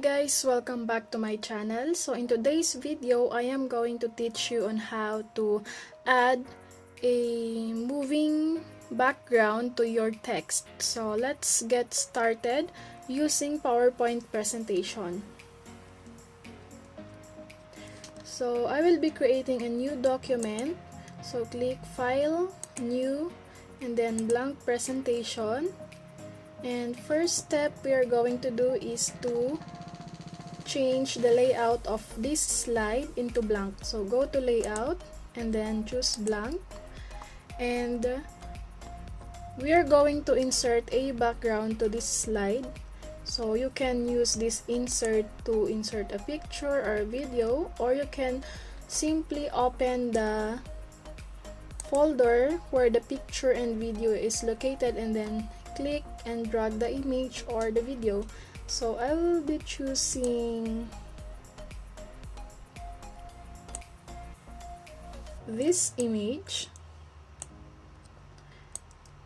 guys, welcome back to my channel. So in today's video, I am going to teach you on how to add a moving background to your text. So let's get started using PowerPoint presentation. So I will be creating a new document. So click File, New, and then Blank Presentation. And first step we are going to do is to change the layout of this slide into blank. So go to Layout and then choose Blank. And we are going to insert a background to this slide. So you can use this insert to insert a picture or a video, or you can simply open the folder where the picture and video is located and then click and drag the image or the video. So I will be choosing this image.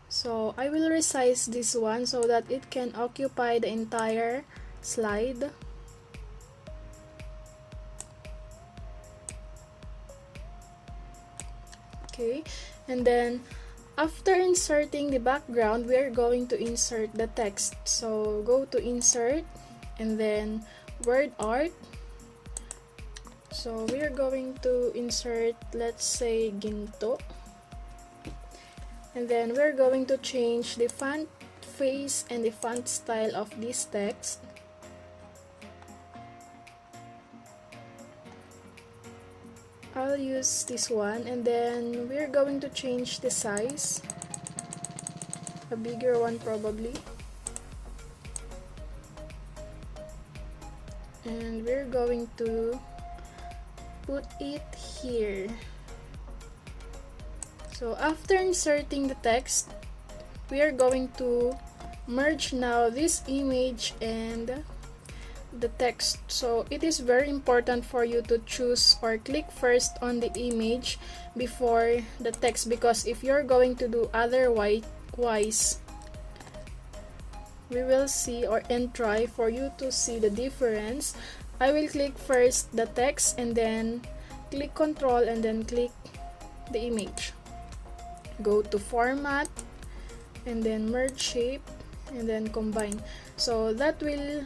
So I will resize this one so that it can occupy the entire slide. Okay, and then after inserting the background, we are going to insert the text. So go to Insert and then Word Art. So we are going to insert, let's say, ginto. And then we're going to change the font face and the font style of this text. I'll use this one, and then we're going to change the size, a bigger one probably, and we're going to put it here. So after inserting the text, we are going to merge now this image and the text. So it is very important for you to choose or click first on the image before the text, because if you're going to do otherwise, we will see and try for you to see the difference. I will click first the text and then click Control and then click the image. Go to Format and then Merge Shape and then Combine. So that will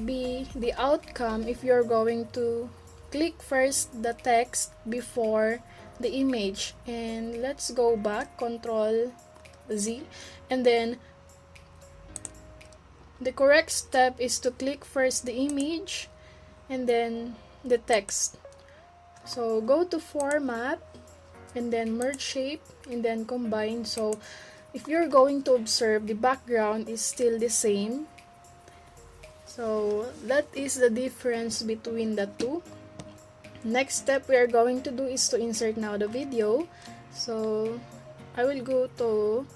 be the outcome if you're going to click first the text before the image. And let's go back, Control Z, and then the correct step is to click first the image and then the text. So go to Format and then Merge Shape and then Combine. So if you're going to observe, the background is still the same. So that is the difference between the two. Next step we are going to do is to insert now the video. So I will go to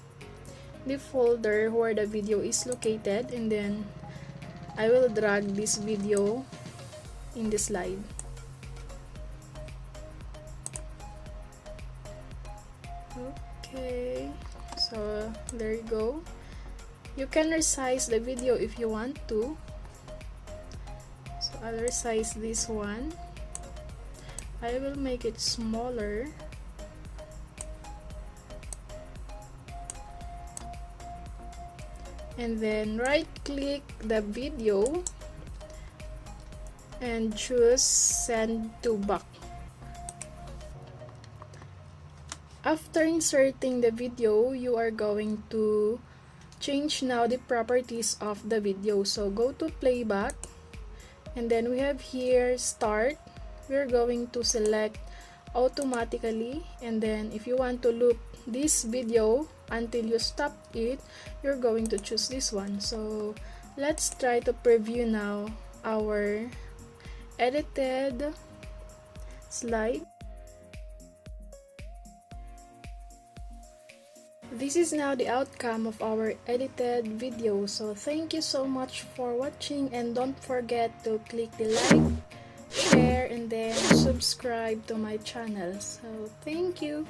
the folder where the video is located, and then I will drag this video in the slide. Okay, so there you go. You can resize the video if you want to. So I'll resize this one. I will make it smaller. And then right click the video and choose Send to Back. After inserting the video, you are going to change now the properties of the video. So go to Playback, and then we have here Start. We're going to select Automatically, and then if you want to loop this video until you stop it, you're going to choose this one. So let's try to preview now our edited slide. This is now the outcome of our edited video. So thank you so much for watching, and don't forget to click the like, share, and then subscribe to my channel. So thank you.